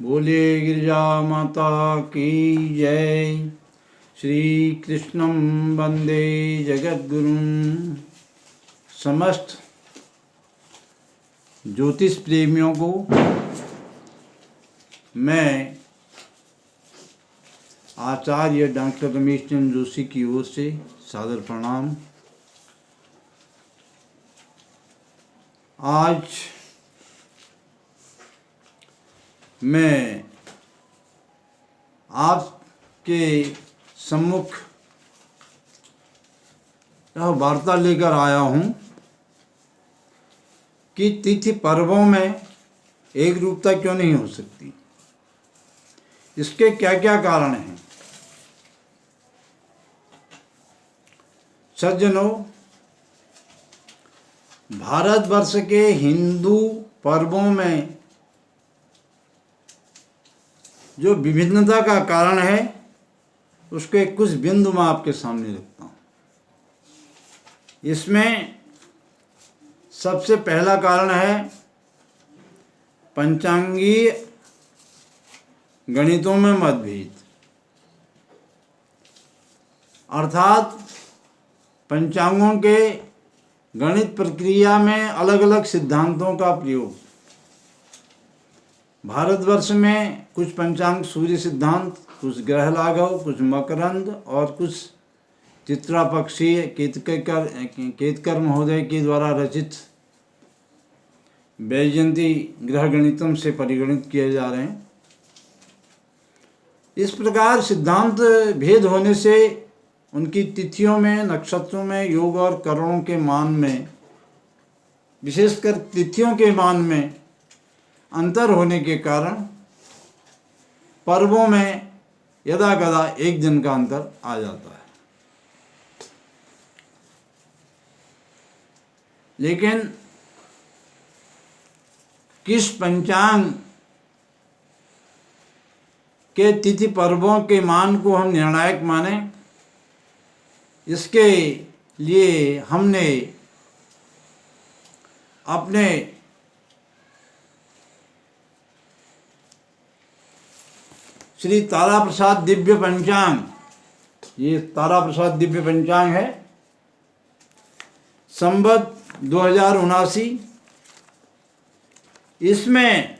बोलिए गिरिजा माता की जय। श्री कृष्णम वंदे जगद्गुरुं। समस्त ज्योतिष प्रेमियों को मैं आचार्य डॉक्टर रमेश चंद्र जोशी की ओर से सादर प्रणाम। आज मैं आपके सम्मुख यह वार्ता लेकर आया हूँ कि तिथि पर्वों में एक रूपता क्यों नहीं हो सकती, इसके क्या क्या कारण हैं। सज्जनों, भारतवर्ष के हिंदू पर्वों में जो विभिन्नता का कारण है उसके कुछ बिंदु मैं आपके सामने रखता हूँ। इसमें सबसे पहला कारण है पंचांगीय गणितों में मतभेद, अर्थात पंचांगों के गणित प्रक्रिया में अलग अलग सिद्धांतों का प्रयोग। भारतवर्ष में कुछ पंचांग सूर्य सिद्धांत, कुछ ग्रह लाघव, कुछ मकरंद और कुछ चित्रापक्षीय केतकर महोदय के द्वारा रचित वैजयंती ग्रह गणितम से परिगणित किए जा रहे हैं। इस प्रकार सिद्धांत भेद होने से उनकी तिथियों में, नक्षत्रों में, योग और करणों के मान में, विशेषकर तिथियों के मान में अंतर होने के कारण पर्वों में यदा कदा एक दिन का अंतर आ जाता है। लेकिन किस पंचांग के तिथि पर्वों के मान को हम निर्णायक माने, इसके लिए हमने अपने श्री तारा प्रसाद दिव्य पंचांग, ये तारा प्रसाद दिव्य पंचांग है, संवत 2079। इसमें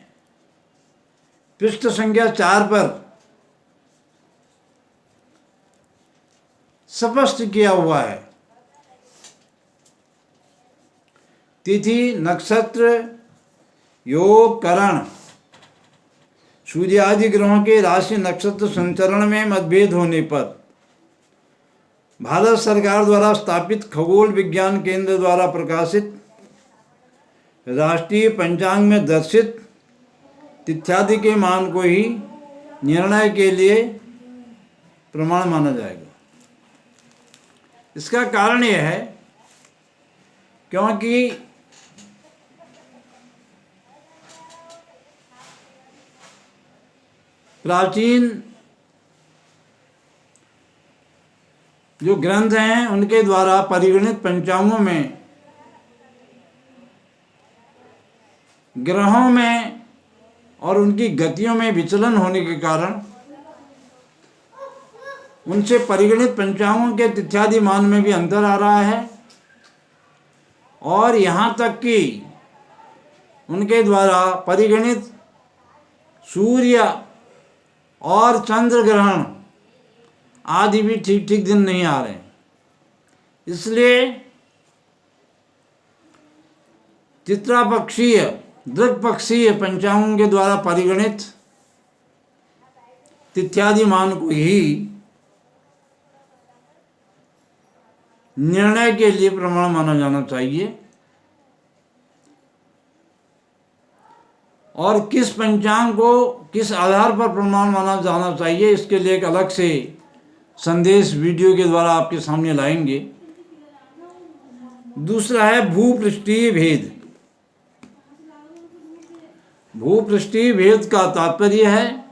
पृष्ठ संख्या 4 पर स्पष्ट किया हुआ है तिथि, नक्षत्र, योग, करण, सूर्य आदि ग्रहों के राशि नक्षत्र संचरण में मतभेद होने पर भारत सरकार द्वारा स्थापित खगोल विज्ञान केंद्र द्वारा प्रकाशित राष्ट्रीय पंचांग में दर्शित तिथ्यादि के मान को ही निर्णय के लिए प्रमाण माना जाएगा। इसका कारण यह है क्योंकि प्राचीन जो ग्रंथ हैं उनके द्वारा परिगणित पंचांगों में ग्रहों में और उनकी गतियों में विचलन होने के कारण उनसे परिगणित पंचांगों के तिथ्यादि मान में भी अंतर आ रहा है, और यहाँ तक कि उनके द्वारा परिगणित सूर्य और चंद्र ग्रहण आदि भी ठीक ठीक दिन नहीं आ रहे। इसलिए चित्रापक्षीय, दृक्पक्षीय पंचांगों के द्वारा परिगणित तिथ्यादि मान को ही निर्णय के लिए प्रमाण माना जाना चाहिए। और किस पंचांग को किस आधार पर प्रमाण माना जाना चाहिए, इसके लिए एक अलग से संदेश वीडियो के द्वारा आपके सामने लाएंगे। दूसरा है भूपृष्ठीय भेद। भूपृष्ठीय भेद का तात्पर्य है,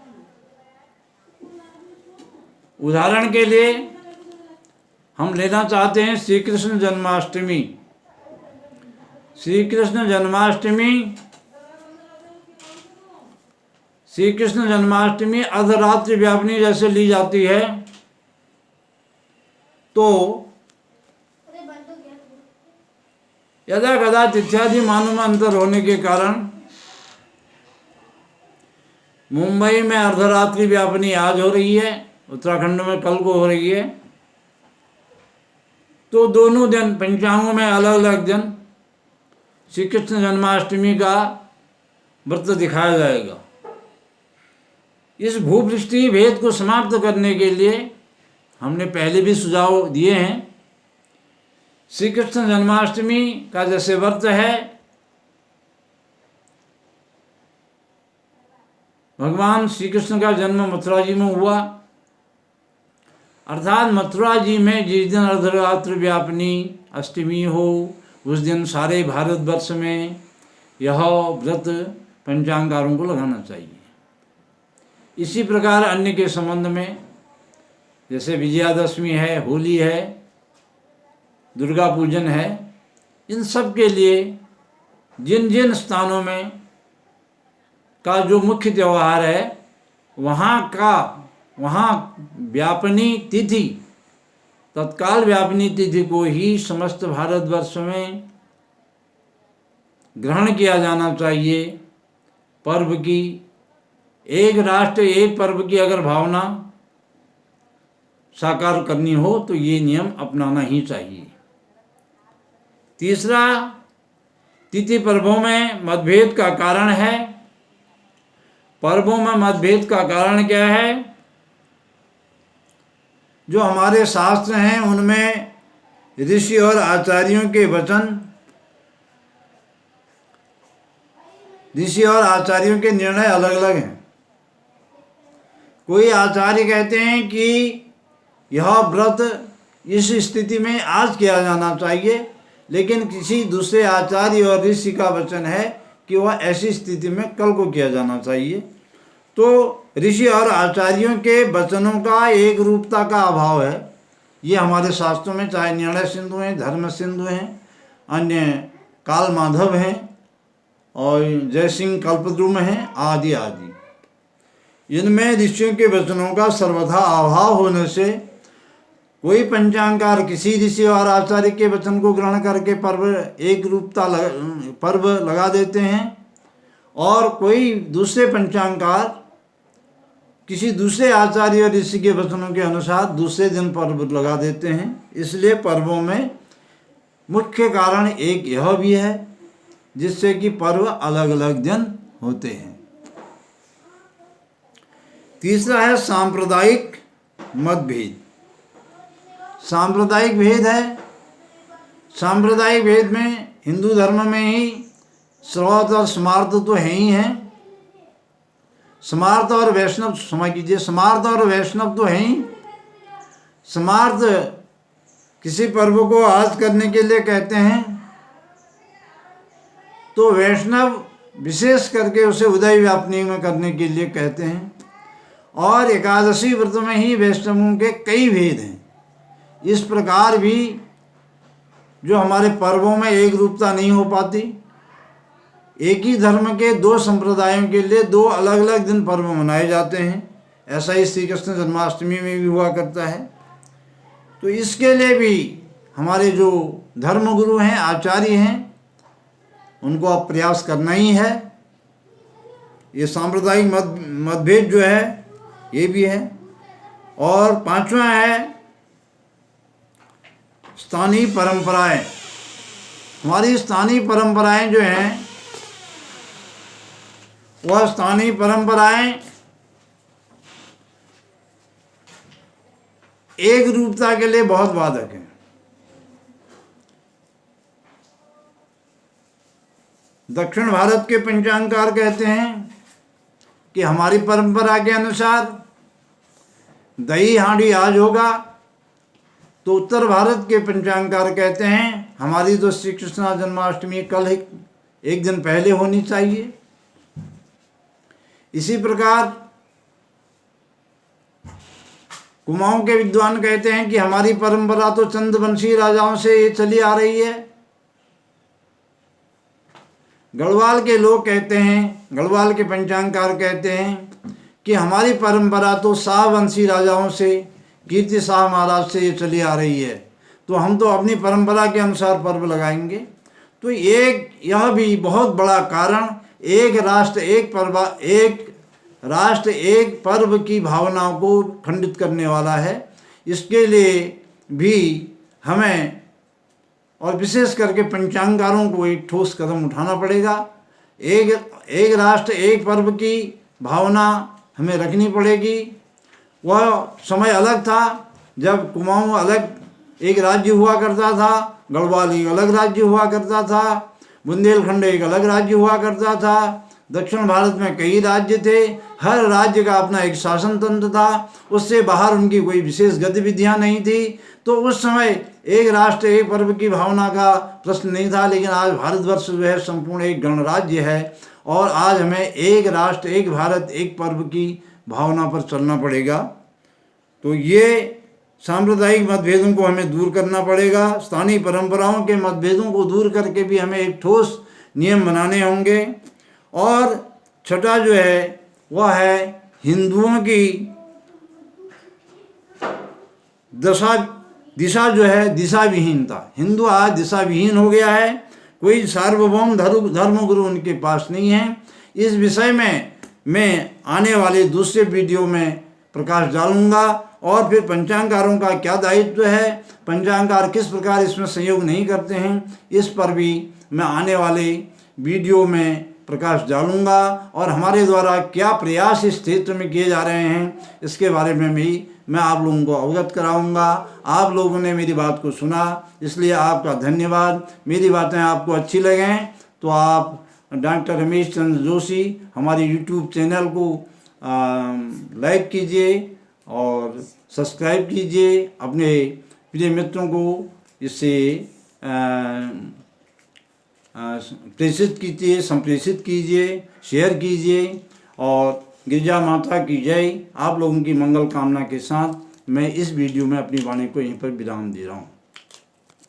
उदाहरण के लिए हम लेना चाहते हैं श्री कृष्ण जन्माष्टमी। श्री कृष्ण जन्माष्टमी श्री कृष्ण जन्माष्टमी अर्धरात्रि व्यापिनी जैसे ली जाती है, तो यदा कदाचित इत्यादि मानों में अंतर होने के कारण मुंबई में अर्धरात्रि व्यापिनी आज हो रही है, उत्तराखंड में कल को हो रही है। तो दोनों दिन पंचांगों में अलग अलग दिन श्री कृष्ण जन्माष्टमी का व्रत दिखाया जाएगा। इस भूपृष्ठीय भेद को समाप्त करने के लिए हमने पहले भी सुझाव दिए हैं। श्री कृष्ण जन्माष्टमी का जैसे व्रत है, भगवान श्री कृष्ण का जन्म मथुरा जी में हुआ, अर्थात मथुरा जी में जिस दिन अर्धरात्रि व्यापिनी अष्टमी हो, उस दिन सारे भारतवर्ष में यह व्रत पंचांगारों को लगाना चाहिए। इसी प्रकार अन्य के संबंध में जैसे विजयादशमी है, होली है, दुर्गा पूजन है, इन सब के लिए जिन जिन स्थानों में का जो मुख्य त्यौहार है वहाँ व्यापिनी तिथि, तत्काल व्यापिनी तिथि को ही समस्त भारतवर्ष में ग्रहण किया जाना चाहिए। पर्व की, एक राष्ट्र एक पर्व की अगर भावना साकार करनी हो तो ये नियम अपनाना ही चाहिए। तीसरा, तिथि पर्वों में मतभेद का कारण है। पर्वों में मतभेद का कारण क्या है? जो हमारे शास्त्र हैं उनमें ऋषि और आचार्यों के वचन, ऋषि और आचार्यों के निर्णय अलग अलग हैं। कोई आचार्य कहते हैं कि यह व्रत इस स्थिति में आज किया जाना चाहिए, लेकिन किसी दूसरे आचार्य और ऋषि का वचन है कि वह ऐसी स्थिति में कल को किया जाना चाहिए। तो ऋषि और आचार्यों के वचनों का एक रूपता का अभाव है। ये हमारे शास्त्रों में चाहे निर्णय सिंधु हैं, धर्म सिंधु हैं, अन्य काल माधव हैं और जयसिंह कल्पद्रुम हैं, आदि आदि, इनमें ऋषियों के वचनों का सर्वथा अभाव होने से कोई पंचांगकार किसी ऋषि और आचार्य के वचन को ग्रहण करके पर्व लगा देते हैं, और कोई दूसरे पंचांगकार किसी दूसरे आचार्य और ऋषि के वचनों के अनुसार दूसरे दिन पर्व लगा देते हैं। इसलिए पर्वों में मुख्य कारण एक यह भी है जिससे कि पर्व अलग अलग दिन होते हैं। तीसरा है सांप्रदायिक मतभेद। सांप्रदायिक भेद है। सांप्रदायिक भेद में हिंदू धर्म में ही श्रौत और स्मार्त तो है ही हैं। स्मार्त और वैष्णव, समझ कीजिए, स्मार्त और वैष्णव तो है ही। स्मार्त किसी पर्व को आज करने के लिए कहते हैं, तो वैष्णव विशेष करके उसे उदय व्यापनी में करने के लिए कहते हैं। और एकादशी व्रत में ही वैष्णवों के कई भेद हैं। इस प्रकार भी जो हमारे पर्वों में एक रूपता नहीं हो पाती, एक ही धर्म के दो संप्रदायों के लिए दो अलग अलग दिन पर्व मनाए जाते हैं। ऐसा ही श्री कृष्ण जन्माष्टमी में भी हुआ करता है। तो इसके लिए भी हमारे जो धर्मगुरु हैं, आचार्य हैं, उनको अब प्रयास करना ही है। ये सांप्रदायिक मतभेद जो है ये भी है। और पांचवा है स्थानीय परंपराएं। हमारी स्थानीय परंपराएं जो हैं वह स्थानीय परंपराएं एक रूपता के लिए बहुत बाधक हैं। दक्षिण भारत के पंचांगकार कहते हैं कि हमारी परंपरा के अनुसार दही हांडी आज होगा, तो उत्तर भारत के पंचांगकार कहते हैं हमारी तो श्री कृष्ण जन्माष्टमी कल एक दिन पहले होनी चाहिए। इसी प्रकार कुमाऊं के विद्वान कहते हैं कि हमारी परंपरा तो चंद्रवंशी राजाओं से ये चली आ रही है। गढ़वाल के लोग कहते हैं, गढ़वाल के पंचांगकार कहते हैं कि हमारी परंपरा तो शाहवंशी राजाओं से, कीर्ति शाह महाराज से ये चली आ रही है, तो हम तो अपनी परंपरा के अनुसार पर्व लगाएंगे। तो यह भी बहुत बड़ा कारण एक राष्ट्र एक पर्व की भावनाओं को खंडित करने वाला है। इसके लिए भी हमें और विशेष करके पंचांगकारों को एक ठोस कदम उठाना पड़ेगा। एक राष्ट्र एक पर्व की भावना हमें रखनी पड़ेगी। वह समय अलग था जब कुमाऊँ अलग एक राज्य हुआ करता था, गढ़वाल एक अलग राज्य हुआ करता था, बुंदेलखंड एक अलग राज्य हुआ करता था, दक्षिण भारत में कई राज्य थे, हर राज्य का अपना एक शासन तंत्र था, उससे बाहर उनकी कोई विशेष गतिविधियां नहीं थी। तो उस समय एक राष्ट्र एक पर्व की भावना का प्रश्न नहीं था। लेकिन आज भारतवर्ष जो है संपूर्ण एक गणराज्य है और आज हमें एक राष्ट्र एक भारत एक पर्व की भावना पर चलना पड़ेगा। तो ये सांप्रदायिक मतभेदों को हमें दूर करना पड़ेगा। स्थानीय परंपराओं के मतभेदों को दूर करके भी हमें एक ठोस नियम बनाने होंगे। और छठा जो है वह है हिंदुओं की दिशा जो है दिशा विहीनता। हिंदू आज दिशा विहीन हो गया है, कोई सार्वभौम धर्मगुरु उनके पास नहीं है। इस विषय में मैं आने वाले दूसरे वीडियो में प्रकाश डालूंगा और फिर पंचांगकारों का क्या दायित्व है, पंचांगकार किस प्रकार इसमें सहयोग नहीं करते हैं, इस पर भी मैं आने वाले वीडियो में प्रकाश डालूंगा। और हमारे द्वारा क्या प्रयास इस क्षेत्र में किए जा रहे हैं इसके बारे में भी मैं आप लोगों को अवगत कराऊंगा। आप लोगों ने मेरी बात को सुना, इसलिए आपका धन्यवाद। मेरी बातें आपको अच्छी लगें तो आप डॉक्टर रमेश चंद्र जोशी हमारे यूट्यूब चैनल को लाइक कीजिए और सब्सक्राइब कीजिए। अपने प्रिय मित्रों को इससे प्रेषित कीजिए, संप्रेषित कीजिए, शेयर कीजिए। और गिरजा माता की जय। आप लोगों की मंगल कामना के साथ मैं इस वीडियो में अपनी वाणी को यहीं पर विराम दे रहा हूँ।